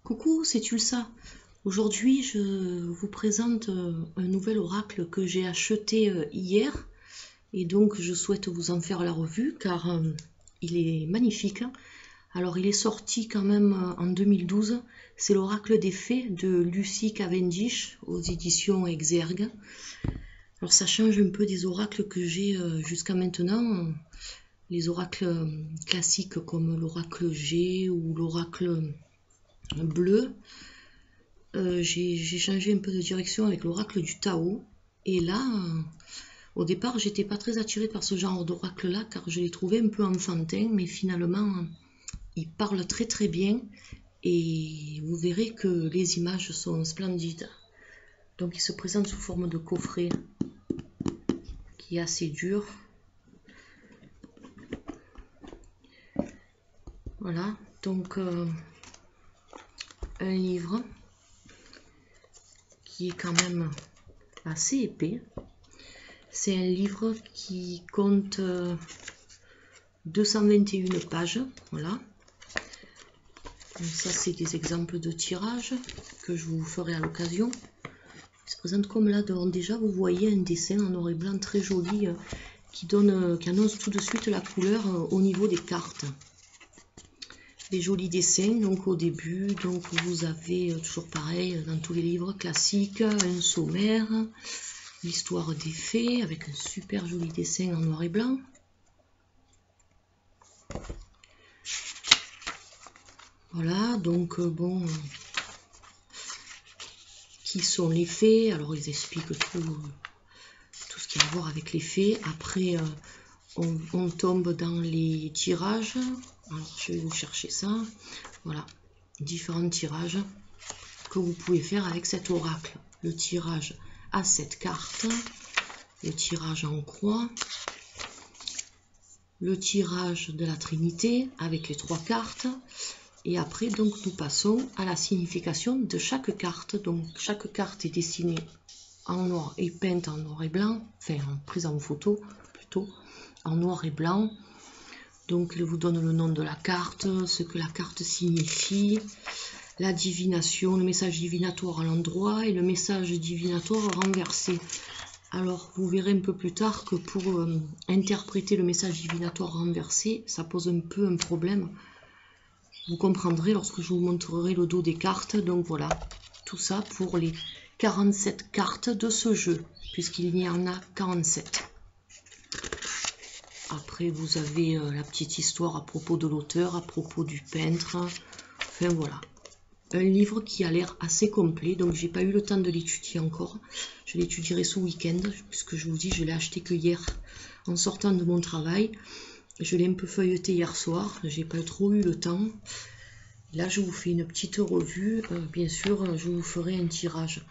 Coucou, c'est Tulsa. Aujourd'hui, je vous présente un nouvel oracle que j'ai acheté hier. Et donc, je souhaite vous en faire la revue car il est magnifique. Alors, il est sorti quand même en 2012. C'est l'oracle des fées de Lucy Cavendish aux éditions Exergue. Alors, ça change un peu des oracles que j'ai jusqu'à maintenant. Les oracles classiques comme l'oracle G ou l'oracle bleu. J'ai changé un peu de direction avec l'oracle du Tao. Et là, au départ, j'étais pas très attirée par ce genre d'oracle là, car je l'ai trouvé un peu enfantin, mais finalement, il parle très très bien. Et vous verrez que les images sont splendides. Donc il se présente sous forme de coffret qui est assez dur. Voilà, donc un livre qui est quand même assez épais. C'est un livre qui compte 221 pages. Voilà. Donc ça, c'est des exemples de tirage que je vous ferai à l'occasion. Il se présente comme là. Donc déjà, vous voyez un dessin en noir et blanc très joli qui annonce tout de suite la couleur au niveau des cartes. Des jolis dessins, donc au début, donc vous avez toujours pareil dans tous les livres classiques, un sommaire, l'histoire des fées avec un super joli dessin en noir et blanc. Voilà, donc bon, qui sont les fées? Alors ils expliquent tout ce qui a à voir avec les fées. Après, on tombe dans les tirages. Alors je vais vous chercher ça. Voilà, différents tirages que vous pouvez faire avec cet oracle. Le tirage à 7 cartes, le tirage en croix, le tirage de la Trinité avec les 3 cartes. Et après, donc, nous passons à la signification de chaque carte. Donc, chaque carte est dessinée en noir et peinte en noir et blanc, enfin, prise en photo plutôt, en noir et blanc. Donc, il vous donne le nom de la carte, ce que la carte signifie, la divination, le message divinatoire à l'endroit et le message divinatoire renversé. Alors, vous verrez un peu plus tard que pour interpréter le message divinatoire renversé, ça pose un peu un problème. Vous comprendrez lorsque je vous montrerai le dos des cartes. Donc voilà, tout ça pour les 47 cartes de ce jeu, puisqu'il y en a 47. Après, vous avez la petite histoire à propos de l'auteur, à propos du peintre. Enfin voilà, un livre qui a l'air assez complet. Donc j'ai pas eu le temps de l'étudier encore. Je l'étudierai ce week-end, puisque je vous dis, je l'ai acheté que hier en sortant de mon travail. Je l'ai un peu feuilleté hier soir, j'ai pas trop eu le temps. Là, je vous fais une petite revue. Bien sûr, je vous ferai un tirage.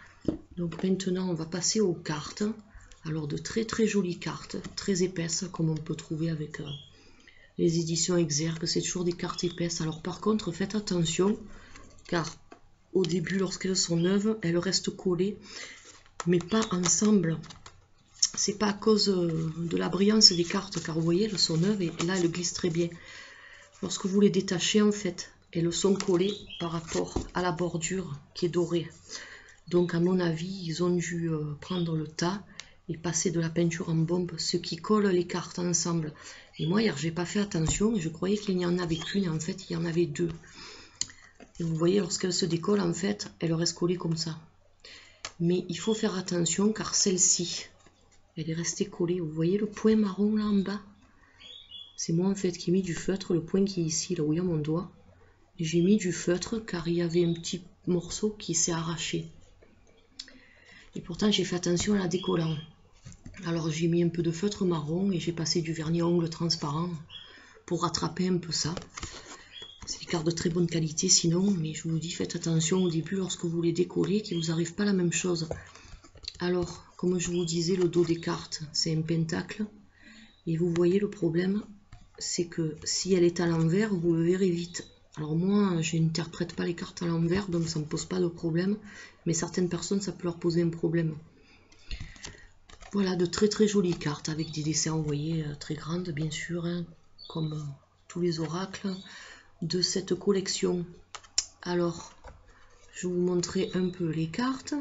Donc maintenant, on va passer aux cartes. Alors, de très très jolies cartes, très épaisses, comme on peut trouver avec les éditions Exergue. C'est toujours des cartes épaisses. Alors par contre, faites attention, car au début, lorsqu'elles sont neuves, elles restent collées, mais pas ensemble. C'est pas à cause de la brillance des cartes, car vous voyez, elles sont neuves et là, elles glissent très bien. Lorsque vous les détachez, en fait, elles sont collées par rapport à la bordure qui est dorée. Donc, à mon avis, ils ont dû prendre le tas et passer de la peinture en bombe, ce qui colle les cartes ensemble. Et moi, hier, j'ai pas fait attention et je croyais qu'il n'y en avait qu'une, et en fait, il y en avait deux. Et vous voyez, lorsqu'elles se décollent, en fait, elles restent collées comme ça. Mais il faut faire attention, car celle-ci, elle est restée collée. Vous voyez le point marron là en bas? C'est moi en fait qui ai mis du feutre, le point qui est ici, là où il y a mon doigt. J'ai mis du feutre car il y avait un petit morceau qui s'est arraché. Et pourtant j'ai fait attention à la décollant. Alors j'ai mis un peu de feutre marron et j'ai passé du vernis à ongles transparent pour rattraper un peu ça. C'est des cartes de très bonne qualité sinon, mais je vous dis faites attention au début lorsque vous les décollez qu'il ne vous arrive pas la même chose. Alors, comme je vous disais, le dos des cartes, c'est un pentacle. Et vous voyez le problème, c'est que si elle est à l'envers, vous le verrez vite. Alors moi, je n'interprète pas les cartes à l'envers, donc ça ne me pose pas de problème. Mais certaines personnes, ça peut leur poser un problème. Voilà, de très très jolies cartes, avec des dessins, vous voyez, très grandes, bien sûr, hein, comme tous les oracles de cette collection. Alors, je vais vous montrer un peu les cartes.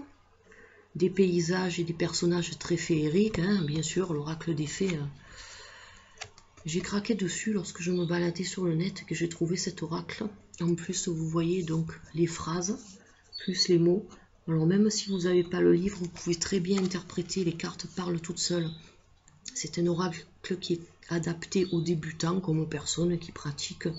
Des paysages et des personnages très féeriques, hein, bien sûr, l'oracle des fées. J'ai craqué dessus lorsque je me baladais sur le net que j'ai trouvé cet oracle. En plus, vous voyez donc les phrases, plus les mots. Alors même si vous n'avez pas le livre, vous pouvez très bien interpréter, les cartes parlent toutes seules. C'est un oracle qui est adapté aux débutants comme aux personnes qui pratiquent.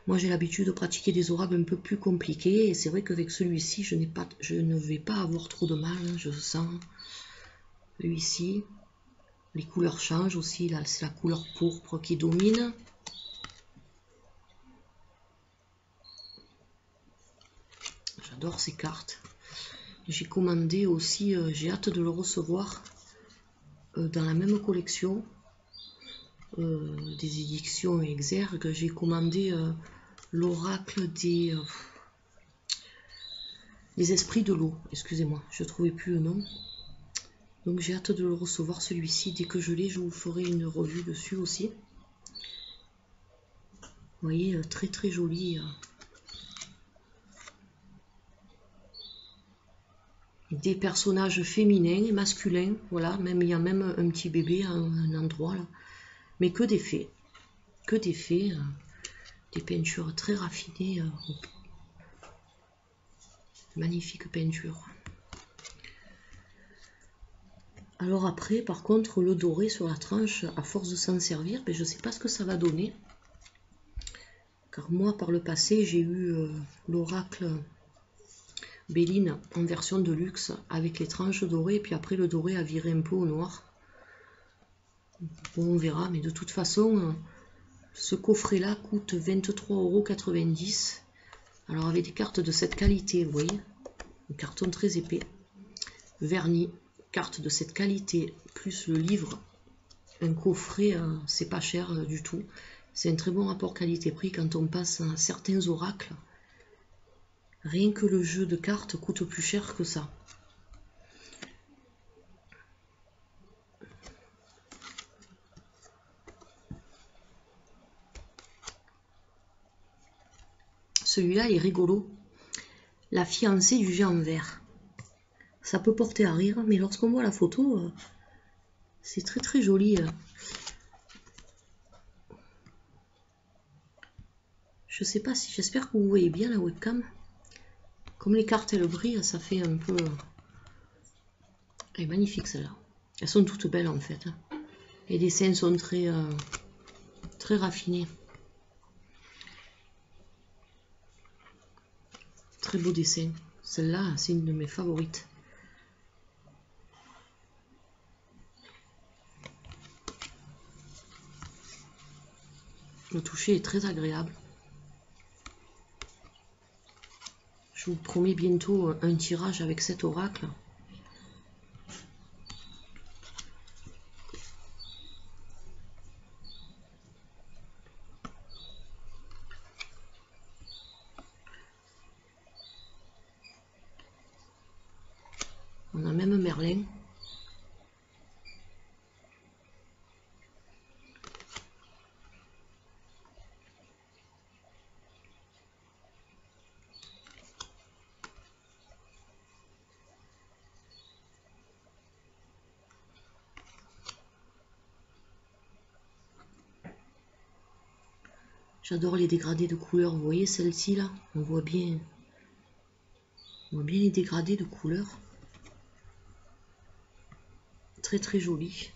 Moi j'ai l'habitude de pratiquer des oracles un peu plus compliqués et c'est vrai qu'avec celui-ci je ne vais pas avoir trop de mal, hein, je sens. Celui-ci, les couleurs changent aussi, là c'est la couleur pourpre qui domine. J'adore ces cartes. J'ai commandé aussi, j'ai hâte de le recevoir dans la même collection des éditions Exergue. J'ai commandé l'oracle des esprits de l'eau, excusez-moi, je ne trouvais plus le nom. Donc j'ai hâte de le recevoir celui-ci. Dès que je l'ai, je vous ferai une revue dessus aussi. Vous voyez, très très joli. Des personnages féminins et masculins, voilà, même il y a même un petit bébé à un endroit là. Mais que des fées. Que des fées. Des peintures très raffinées. Magnifique peinture. Alors après, par contre, le doré sur la tranche, à force de s'en servir, ben, je ne sais pas ce que ça va donner. Car moi, par le passé, j'ai eu l'oracle Béline en version de luxe avec les tranches dorées. Et puis après, le doré a viré un peu au noir. Bon, on verra. Mais de toute façon, ce coffret-là coûte 23,90 €. Alors avec des cartes de cette qualité, vous voyez, un carton très épais, vernis, carte de cette qualité, plus le livre, un coffret, c'est pas cher du tout. C'est un très bon rapport qualité-prix quand on passe à certains oracles. Rien que le jeu de cartes coûte plus cher que ça. Celui-là est rigolo. La fiancée du géant vert. Ça peut porter à rire, mais lorsqu'on voit la photo, c'est très très joli. Je sais pas si, j'espère que vous voyez bien la webcam. Comme les cartes elles brillent, ça fait un peu... Elle est magnifique celle-là. Elles sont toutes belles en fait. Les dessins sont très, très raffinés. Très beau dessin. Celle-là, c'est une de mes favorites. Le toucher est très agréable. Je vous promets bientôt un tirage avec cet oracle. On a même Merlin. J'adore les dégradés de couleurs. Vous voyez celle-ci là, on voit bien les dégradés de couleurs. Très très joli.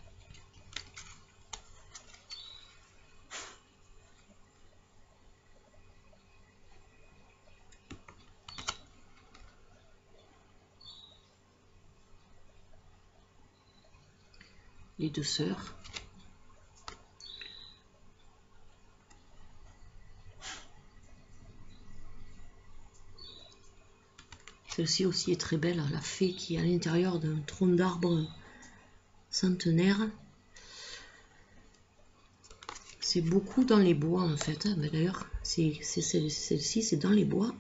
Les deux sœurs. Celle-ci aussi est très belle, la fée qui est à l'intérieur d'un tronc d'arbre centenaire. C'est beaucoup dans les bois en fait. D'ailleurs, celle-ci, c'est dans les bois.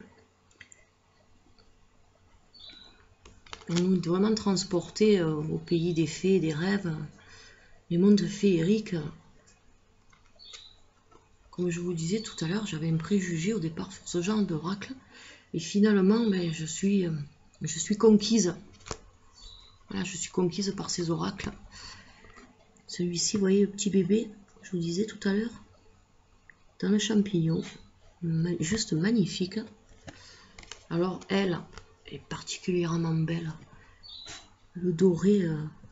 On nous est vraiment transporté au pays des fées, des rêves, les mondes féeriques. Comme je vous disais tout à l'heure, j'avais un préjugé au départ sur ce genre d'oracle. Et finalement, ben, je suis conquise. Voilà, je suis conquise par ces oracles. Celui-ci, vous voyez, le petit bébé, je vous disais tout à l'heure, dans le champignon, juste magnifique. Alors, elle est particulièrement belle. Le doré,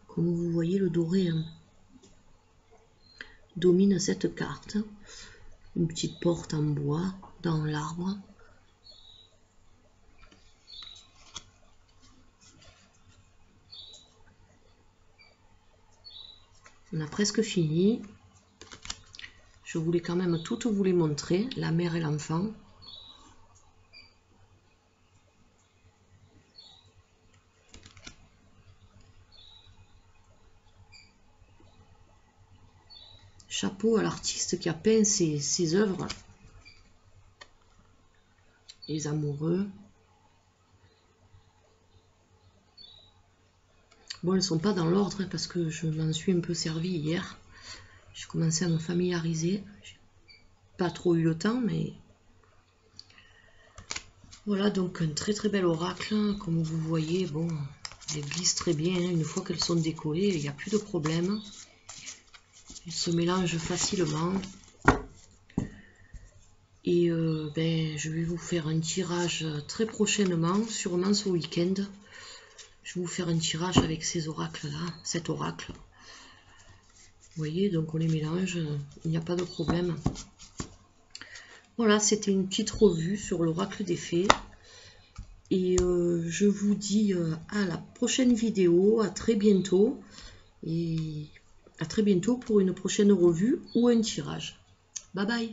comme vous voyez, le doré domine cette carte. Une petite porte en bois dans l'arbre. On a presque fini. Je voulais quand même toutes vous les montrer, la mère et l'enfant. Chapeau à l'artiste qui a peint ces œuvres. Les amoureux. Bon, elles ne sont pas dans l'ordre parce que je m'en suis un peu servi hier. J'ai commencé à me familiariser. J'ai pas trop eu le temps, mais voilà, donc un très bel oracle. Comme vous voyez, bon, elles glissent très bien. Une fois qu'elles sont décollées, il n'y a plus de problème. Elles se mélangent facilement. Et ben, je vais vous faire un tirage très prochainement, sûrement ce week-end. Je vais vous faire un tirage avec ces oracles-là, cet oracle. Vous voyez, donc on les mélange, il n'y a pas de problème. Voilà, c'était une petite revue sur l'oracle des fées. Et je vous dis à la prochaine vidéo, à très bientôt. Et à très bientôt pour une prochaine revue ou un tirage. Bye bye!